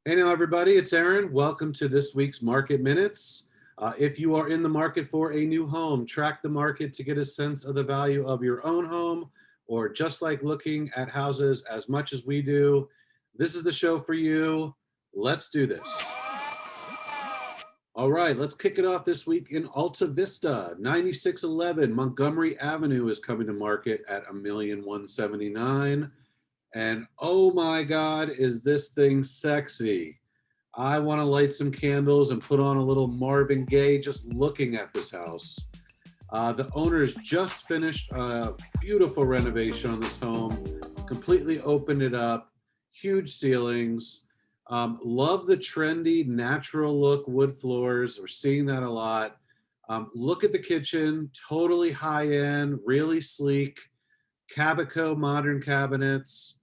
Hey now, everybody, it's Aaron. Welcome to this week's Market Minutes. If you are in the market for a new home, track the market to get a sense of the value of your own home, or just like looking at houses as much as we do, this is the show for you. Let's do this. All right, let's kick it off this week in Alta Vista. 9611 Montgomery Avenue is coming to market at $1,179,000. And oh my God, is this thing sexy? I want to light some candles and put on a little Marvin Gaye just looking at this house. The owners just finished a beautiful renovation on this home, completely opened it up, huge ceilings. Love the trendy natural look wood floors. We're seeing that a lot. Look at the kitchen, totally high end, really sleek. Cabico modern cabinets.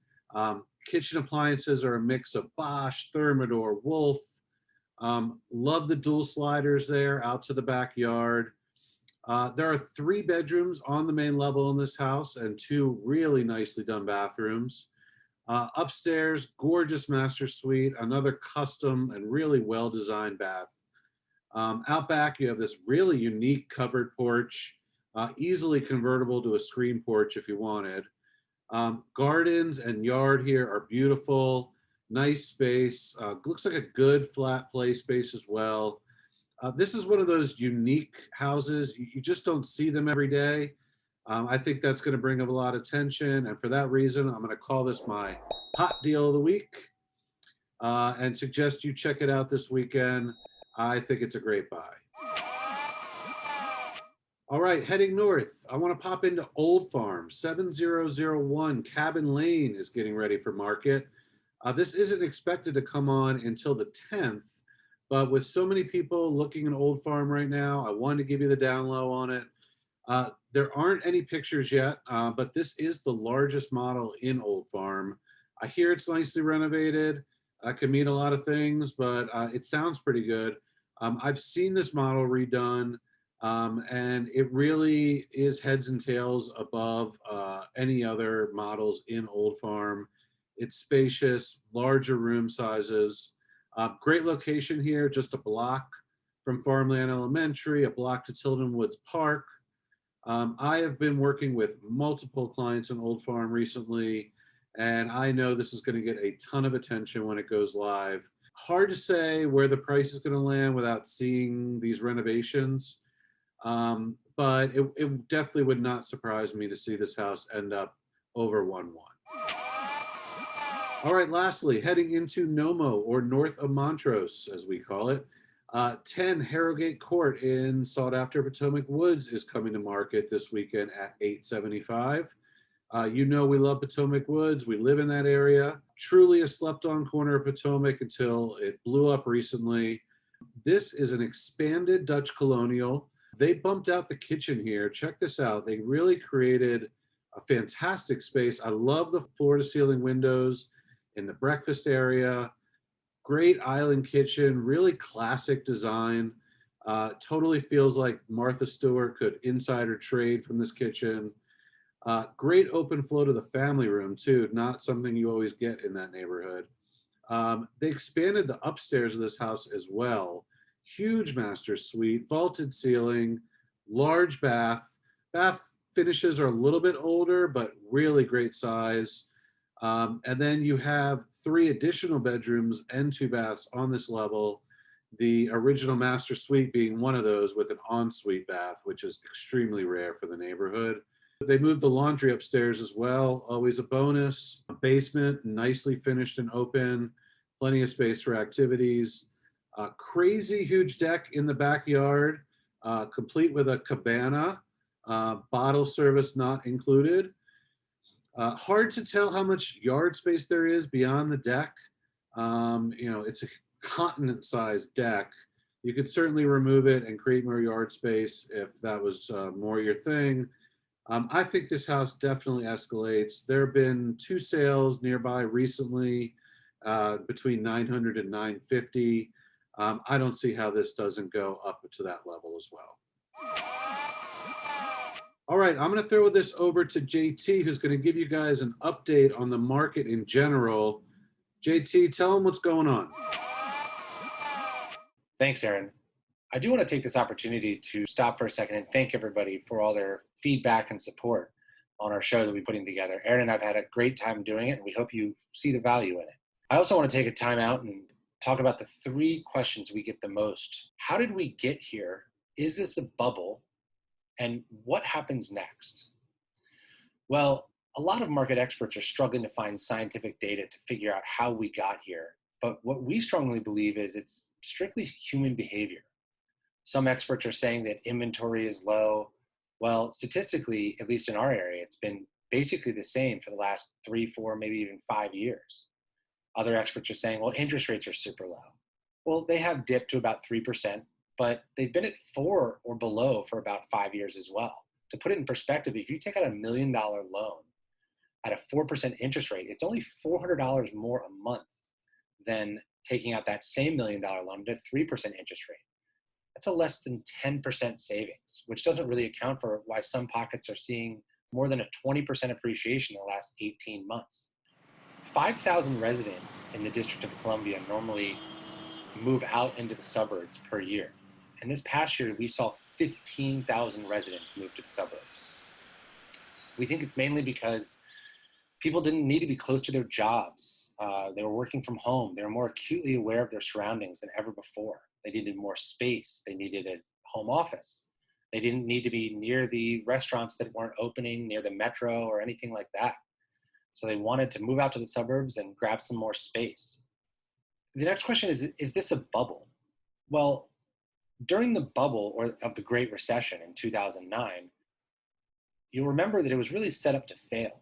Kitchen appliances are a mix of Bosch, Thermador, Wolf. Love the dual sliders there out to the backyard. There are 3 bedrooms on the main level in this house and 2 really nicely done bathrooms. Upstairs, gorgeous master suite, another custom and really well-designed bath. Out back, you have this really unique covered porch, easily convertible to a screen porch if you wanted. Gardens and yard here are beautiful, nice space. Looks like a good flat play space as well. This is one of those unique houses. You just don't see them every day. I think that's going to bring up a lot of attention. And for that reason, I'm going to call this my hot deal of the week and suggest you check it out this weekend. I think it's a great buy. All right, heading north, I want to pop into Old Farm. 7001 Cabin Lane is getting ready for market. This isn't expected to come on until the 10th, but with so many people looking at Old Farm right now, I wanted to give you the down low on it. There aren't any pictures yet, but this is the largest model in Old Farm. I hear it's nicely renovated. Could mean a lot of things, but it sounds pretty good. I've seen this model redone. And it really is heads and tails above any other models in Old Farm. It's spacious, larger room sizes. Great location here, just a block from Farmland Elementary, a block to Tilden Woods Park. I have been working with multiple clients in Old Farm recently, and I know this is going to get a ton of attention when it goes live. Hard to say where the price is going to land without seeing these renovations. But it definitely would not surprise me to see this house end up over 1-1. All right, lastly, heading into Nomo, or north of Montrose, as we call it, 10 Harrowgate Court in sought-after Potomac Woods is coming to market this weekend at $875. You know we love Potomac Woods. We live in that area. Truly a slept-on corner of Potomac until it blew up recently. This is an expanded Dutch colonial. They bumped out the kitchen here. Check this out. They really created a fantastic space. I love the floor-to-ceiling windows in the breakfast area. Great island kitchen, really classic design. Totally feels like Martha Stewart could insider trade from this kitchen. Great open flow to the family room too, not something you always get in that neighborhood. They expanded the upstairs of this house as well. Huge master suite, vaulted ceiling, large bath. Bath finishes are a little bit older, but really great size. And then you have 3 additional bedrooms and 2 baths on this level. The original master suite being one of those with an ensuite bath, which is extremely rare for the neighborhood. They moved the laundry upstairs as well, always a bonus. A basement, nicely finished and open, plenty of space for activities. Crazy huge deck in the backyard, complete with a cabana, bottle service not included. Hard to tell how much yard space there is beyond the deck. It's a continent-sized deck. You could certainly remove it and create more yard space if that was more your thing. I think this house definitely escalates. There have been 2 sales nearby recently between $900 and $950. I don't see how this doesn't go up to that level as well. All right, I'm going to throw this over to JT, who's going to give you guys an update on the market in general. JT, tell them what's going on. Thanks, Aaron. I do want to take this opportunity to stop for a second and thank everybody for all their feedback and support on our show that we're putting together. Aaron and I've had a great time doing it, and we hope you see the value in it. I also want to take a time out and talk about the 3 questions we get the most. How did we get here? Is this a bubble? And what happens next? Well, a lot of market experts are struggling to find scientific data to figure out how we got here. But what we strongly believe is it's strictly human behavior. Some experts are saying that inventory is low. Well, statistically, at least in our area, it's been basically the same for the last 3, 4, maybe even 5 years. Other experts are saying, well, interest rates are super low. Well, they have dipped to about 3%, but they've been at 4 or below for about 5 years as well. To put it in perspective, if you take out $1 million loan at a 4% interest rate, it's only $400 more a month than taking out that same $1 million loan at a 3% interest rate. That's a less than 10% savings, which doesn't really account for why some pockets are seeing more than a 20% appreciation in the last 18 months. 5,000 residents in the District of Columbia normally move out into the suburbs per year. And this past year, we saw 15,000 residents move to the suburbs. We think it's mainly because people didn't need to be close to their jobs. They were working from home. They were more acutely aware of their surroundings than ever before. They needed more space. They needed a home office. They didn't need to be near the restaurants that weren't opening, near the metro or anything like that. So they wanted to move out to the suburbs and grab some more space. The next question is this a bubble? Well, during the bubble of the Great Recession in 2009, you'll remember that it was really set up to fail.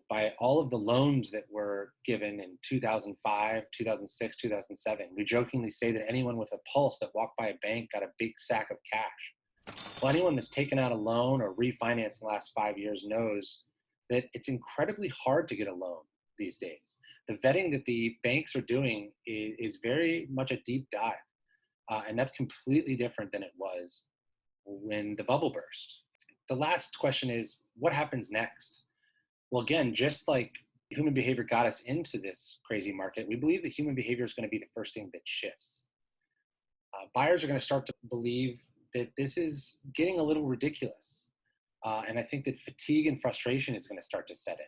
By all of the loans that were given in 2005, 2006, 2007. We jokingly say that anyone with a pulse that walked by a bank got a big sack of cash. Well, anyone that's taken out a loan or refinanced in the last 5 years knows that it's incredibly hard to get a loan these days. The vetting that the banks are doing is very much a deep dive. And that's completely different than it was when the bubble burst. The last question is, what happens next? Well, again, just like human behavior got us into this crazy market, we believe that human behavior is going to be the first thing that shifts. Buyers are going to start to believe that this is getting a little ridiculous. And I think that fatigue and frustration is going to start to set in.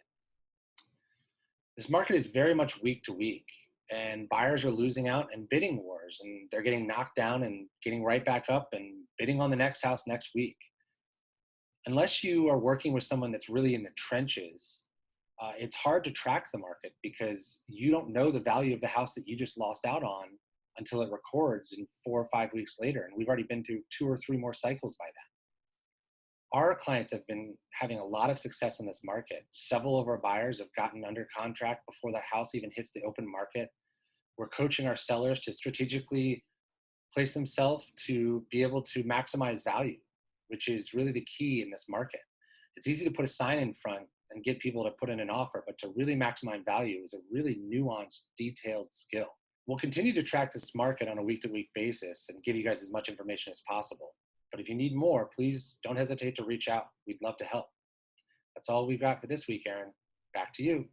This market is very much week to week, and buyers are losing out in bidding wars, and they're getting knocked down and getting right back up and bidding on the next house next week. Unless you are working with someone that's really in the trenches, it's hard to track the market because you don't know the value of the house that you just lost out on until it records in 4 or 5 weeks later. And we've already been through 2 or 3 more cycles by then. Our clients have been having a lot of success in this market. Several of our buyers have gotten under contract before the house even hits the open market. We're coaching our sellers to strategically place themselves to be able to maximize value, which is really the key in this market. It's easy to put a sign in front and get people to put in an offer, but to really maximize value is a really nuanced, detailed skill. We'll continue to track this market on a week-to-week basis and give you guys as much information as possible. But if you need more, please don't hesitate to reach out. We'd love to help. That's all we've got for this week, Aaron. Back to you.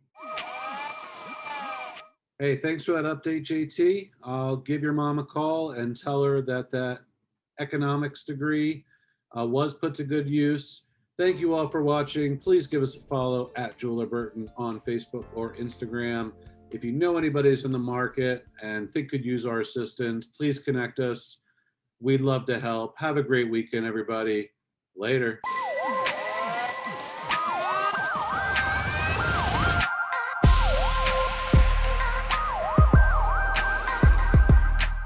Hey, thanks for that update, JT. I'll give your mom a call and tell her that economics degree was put to good use. Thank you all for watching. Please give us a follow at Jeweler Burton on Facebook or Instagram. If you know anybody who's in the market and think could use our assistance, please connect us. We'd love to help. Have a great weekend, everybody. Later.